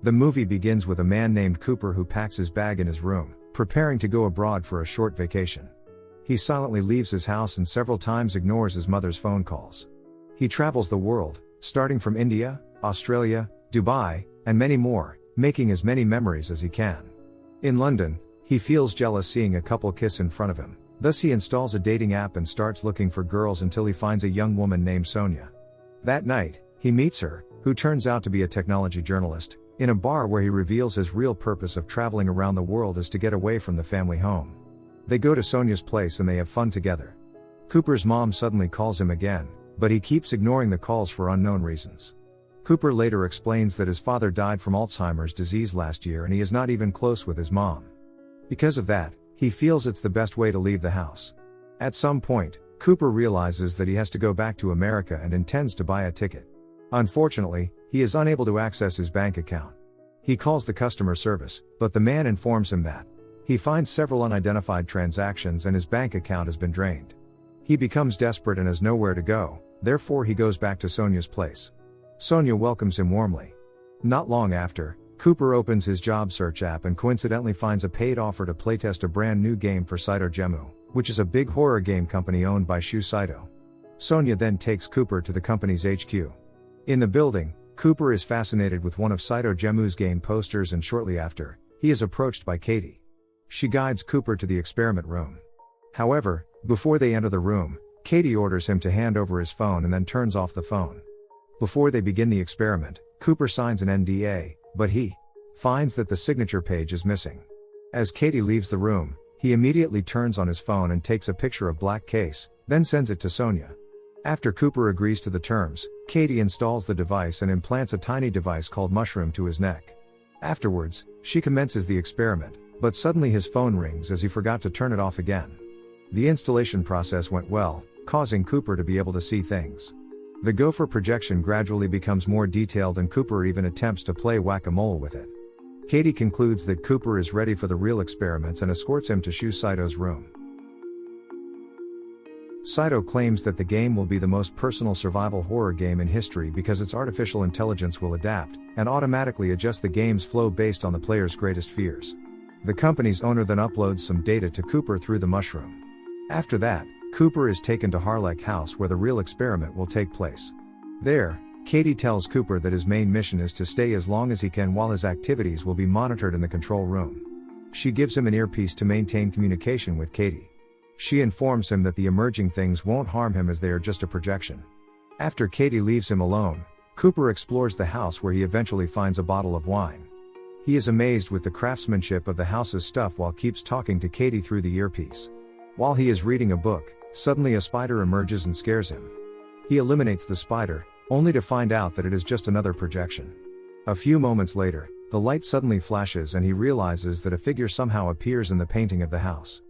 The movie begins with a man named Cooper who packs his bag in his room, preparing to go abroad for a short vacation. He silently leaves his house and several times ignores his mother's phone calls. He travels the world, starting from India, Australia, Dubai, and many more, making as many memories as he can. In London, he feels jealous seeing a couple kiss in front of him, thus he installs a dating app and starts looking for girls until he finds a young woman named Sonia. That night, he meets her, who turns out to be a technology journalist, in a bar where he reveals his real purpose of traveling around the world is to get away from the family home. They go to Sonia's place and they have fun together. Cooper's mom suddenly calls him again, but he keeps ignoring the calls for unknown reasons. Cooper later explains that his father died from Alzheimer's disease last year and he is not even close with his mom. Because of that, he feels it's the best way to leave the house. At some point, Cooper realizes that he has to go back to America and intends to buy a ticket. Unfortunately, he is unable to access his bank account. He calls the customer service, but the man informs him that he finds several unidentified transactions and his bank account has been drained. He becomes desperate and has nowhere to go, therefore he goes back to Sonia's place. Sonia welcomes him warmly. Not long after, Cooper opens his job search app and coincidentally finds a paid offer to playtest a brand new game for Saito Gemu, which is a big horror game company owned by Shu Saito. Sonia then takes Cooper to the company's HQ. In the building, Cooper is fascinated with one of Saito Gemu's game posters and shortly after, he is approached by Katie. She guides Cooper to the experiment room. However, before they enter the room, Katie orders him to hand over his phone and then turns off the phone. Before they begin the experiment, Cooper signs an NDA, but he finds that the signature page is missing. As Katie leaves the room, he immediately turns on his phone and takes a picture of black case, then sends it to Sonia. After Cooper agrees to the terms, Katie installs the device and implants a tiny device called Mushroom to his neck. Afterwards, she commences the experiment, but suddenly his phone rings as he forgot to turn it off again. The installation process went well, causing Cooper to be able to see things. The gopher projection gradually becomes more detailed and Cooper even attempts to play whack-a-mole with it. Katie concludes that Cooper is ready for the real experiments and escorts him to Shu Saito's room. Saito claims that the game will be the most personal survival horror game in history because its artificial intelligence will adapt and automatically adjust the game's flow based on the player's greatest fears. The company's owner then uploads some data to Cooper through the mushroom. After that, Cooper is taken to Harlech House where the real experiment will take place. There, Katie tells Cooper that his main mission is to stay as long as he can while his activities will be monitored in the control room. She gives him an earpiece to maintain communication with Katie. She informs him that the emerging things won't harm him as they are just a projection. After Katie leaves him alone, Cooper explores the house where he eventually finds a bottle of wine. He is amazed with the craftsmanship of the house's stuff while keeps talking to Katie through the earpiece. While he is reading a book, suddenly a spider emerges and scares him. He eliminates the spider, only to find out that it is just another projection. A few moments later, the light suddenly flashes and he realizes that a figure somehow appears in the painting of the house.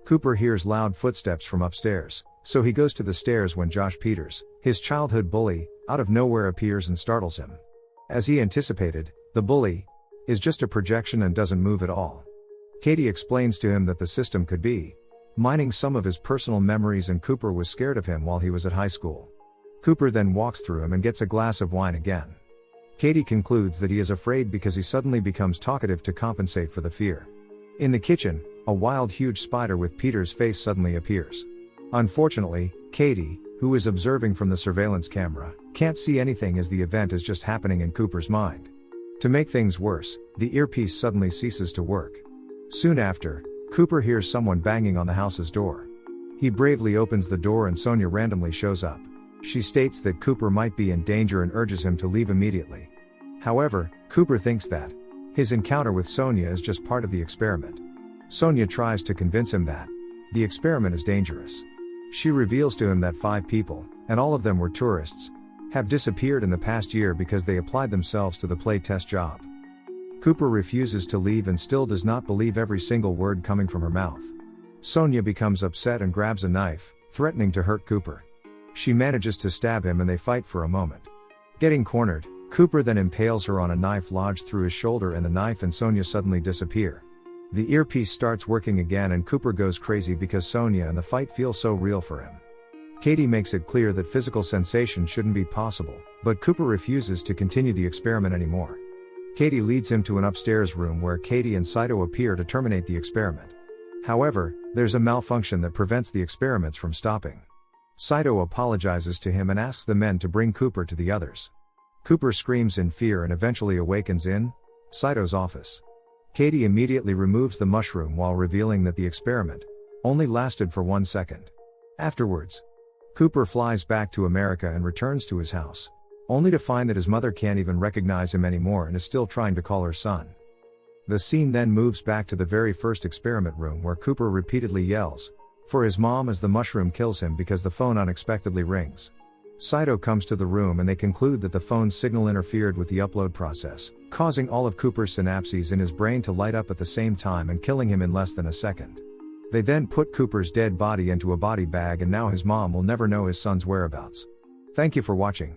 Cooper hears loud footsteps from upstairs, so he goes to the stairs when Josh Peters, his childhood bully, out of nowhere appears and startles him. As he anticipated, the bully is just a projection and doesn't move at all. Katie explains to him that the system could be mining some of his personal memories and Cooper was scared of him while he was at high school. Cooper then walks through him and gets a glass of wine again. Katie concludes that he is afraid because he suddenly becomes talkative to compensate for the fear. In the kitchen, a wild huge spider with Peter's face suddenly appears. Unfortunately, Katie, who is observing from the surveillance camera, can't see anything as the event is just happening in Cooper's mind. To make things worse, the earpiece suddenly ceases to work. Soon after, Cooper hears someone banging on the house's door. He bravely opens the door and Sonia randomly shows up. She states that Cooper might be in danger and urges him to leave immediately. However, Cooper thinks that his encounter with Sonia is just part of the experiment. Sonia tries to convince him that the experiment is dangerous. She reveals to him that 5 people, and all of them were tourists, have disappeared in the past year because they applied themselves to the play test job. Cooper refuses to leave and still does not believe every single word coming from her mouth. Sonia becomes upset and grabs a knife, threatening to hurt Cooper. She manages to stab him and they fight for a moment. Getting cornered, Cooper then impales her on a knife lodged through his shoulder and the knife and Sonia suddenly disappear. The earpiece starts working again and Cooper goes crazy because Sonia and the fight feel so real for him. Katie makes it clear that physical sensation shouldn't be possible, but Cooper refuses to continue the experiment anymore. Katie leads him to an upstairs room where Katie and Saito appear to terminate the experiment. However, there's a malfunction that prevents the experiments from stopping. Saito apologizes to him and asks the men to bring Cooper to the others. Cooper screams in fear and eventually awakens in Saito's office. Katie immediately removes the mushroom while revealing that the experiment only lasted for 1 second. Afterwards, Cooper flies back to America and returns to his house, only to find that his mother can't even recognize him anymore and is still trying to call her son. The scene then moves back to the very first experiment room where Cooper repeatedly yells for his mom as the mushroom kills him because the phone unexpectedly rings. Saito comes to the room and they conclude that the phone's signal interfered with the upload process, causing all of Cooper's synapses in his brain to light up at the same time and killing him in less than a second. They then put Cooper's dead body into a body bag and now his mom will never know his son's whereabouts. Thank you for watching.